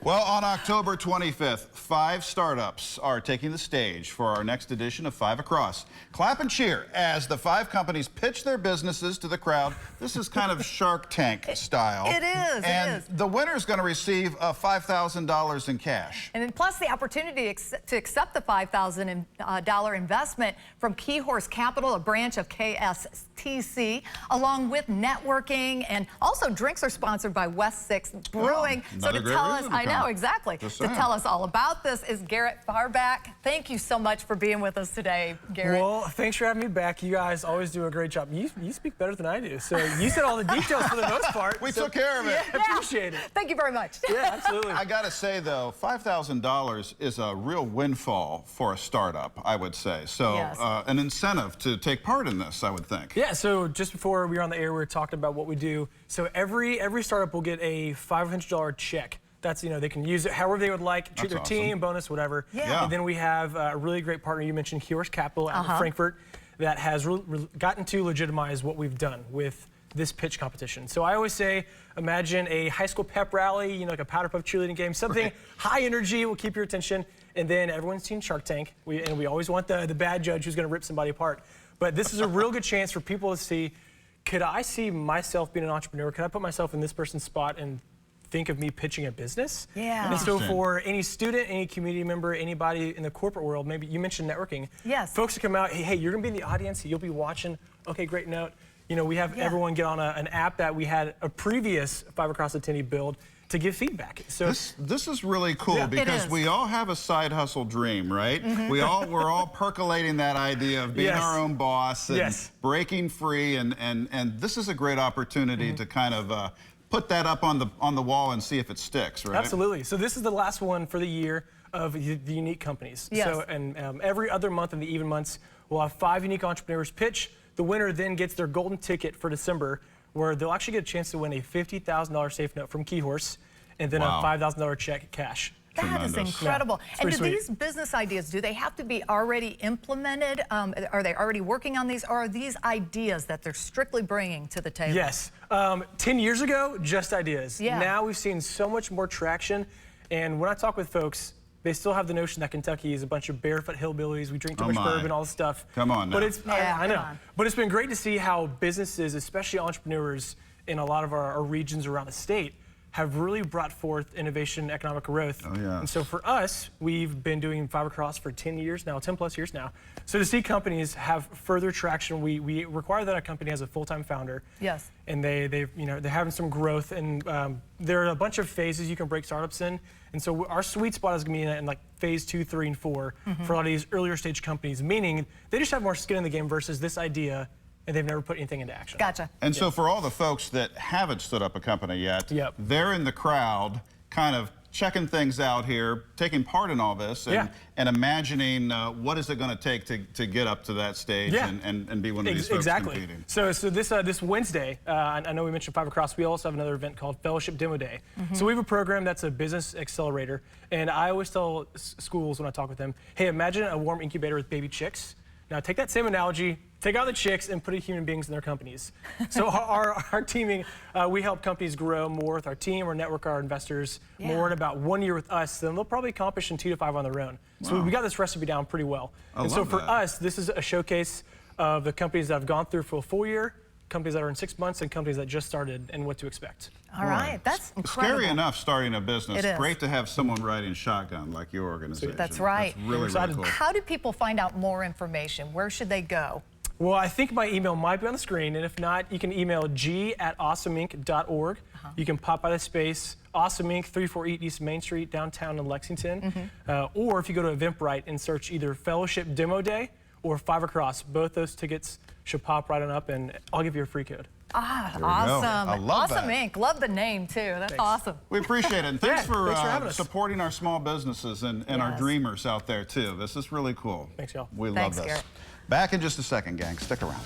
Well, on October 25th, 5 startups are taking the stage for our next edition of 5 Across. Clap and cheer as the 5 companies pitch their businesses to the crowd. This is kind of Shark Tank style. It is. And the winner's going to receive $5,000 in cash. And then plus the opportunity to accept the $5,000 investment from Key Horse Capital, a branch of KSTC, along with networking, and also drinks are sponsored by West 6 Brewing. So to tell us, I know exactly. To tell us all about this is Garrett Farback. Thank you so much for being with us today, Garrett. Well, thanks for having me back. You guys always do a great job. You speak better than I do, so you said all the details for the most part. We took care of it. Yeah. Appreciate it. Thank you very much. Yeah, absolutely. I got to say, though, $5,000 is a real windfall for a startup, I would say. So yes. An incentive to take part in this, I would think. Yeah, so just before we were on the air, we were talking about what we do. So every startup will get a $500 check. That's, they can use it however they would like, treat their team, bonus, whatever. Yeah. And then we have a really great partner. You mentioned Key Horse Capital out in Frankfurt that has gotten to legitimize what we've done with this pitch competition. So I always say, imagine a high school pep rally, like a powder puff cheerleading game, something high energy will keep your attention. And then everyone's seen Shark Tank, and we always want the bad judge who's going to rip somebody apart. But this is a real good chance for people to see, could I see myself being an entrepreneur? Could I put myself in this person's spot and think of me pitching a business? Yeah. And so for any student, any community member, anybody in the corporate world, maybe you mentioned networking. Yes. Folks that come out, hey, you're going to be in the audience, you'll be watching. Okay, great note. We have everyone get on an app that we had a previous 5 Across attendee build to give feedback. So this is really cool because we all have a side hustle dream, right? We're all percolating that idea of being our own boss and breaking free, and this is a great opportunity to kind of put that up on the wall and see if it sticks, right? Absolutely. So this is the last one for the year of the unique companies. Yes. So every other month in the even months, we'll have 5 unique entrepreneurs pitch. The winner then gets their golden ticket for December, where they'll actually get a chance to win a $50,000 safe note from Key Horse, and then a $5,000 check cash. That is incredible. Yeah, and do sweet. These business ideas, do they have to be already implemented? Are they already working on these, or are these ideas that they're strictly bringing to the table? Yes. 10 years ago, just ideas. Yeah. Now we've seen so much more traction, and when I talk with folks, they still have the notion that Kentucky is a bunch of barefoot hillbillies. We drink too much bourbon, all this stuff. Come on now. But I know. But it's been great to see how businesses, especially entrepreneurs in a lot of our regions around the state, have really brought forth innovation, economic growth. And so for us, we've been doing 5 Across for 10 years now, 10 plus years now. So to see companies have further traction, we require that a company has a full-time founder. Yes. And they're having some growth, and there are a bunch of phases you can break startups in. And so our sweet spot is going to be in like phase 2, 3, and 4 for a lot of these earlier stage companies, meaning they just have more skin in the game versus this idea, and they've never put anything into action. Gotcha. And so for all the folks that haven't stood up a company yet, they're in the crowd kind of checking things out here, taking part in all this, and imagining what is it going to take to get up to that stage and be one of these folks competing. So this Wednesday, I know we mentioned 5 Across, we also have another event called Fellowship Demo Day. So we have a program that's a business accelerator, and I always tell schools when I talk with them, hey, imagine a warm incubator with baby chicks. Now take that same analogy, take out the chicks and put human beings in their companies. So our teaming, we help companies grow more with our team or network our investors more in about 1 year with us than they'll probably accomplish in 2 to 5 on their own. So we got this recipe down pretty well. And so for us, this is a showcase of the companies that have gone through for a full year, companies that are in 6 months, and companies that just started, and what to expect. All right, that's incredible. Scary enough starting a business. It is. Great to have someone riding shotgun like your organization. That's right. That's really, really cool. How do people find out more information? Where should they go? Well, I think my email might be on the screen, and if not, you can email g@awesomeinc.org. You can pop by the space, Awesome Inc., 348 East Main Street, downtown in Lexington. Or if you go to Eventbrite and search either Fellowship Demo Day or 5 Across, both those tickets should pop right on up, and I'll give you a free code. Awesome. I love Awesome Inc. Love the name, too. That's awesome. We appreciate it. And thanks for having us. supporting our small businesses and our dreamers out there, too. This is really cool. Thanks, y'all. We love this. Garrett. Back in just a second, gang. Stick around.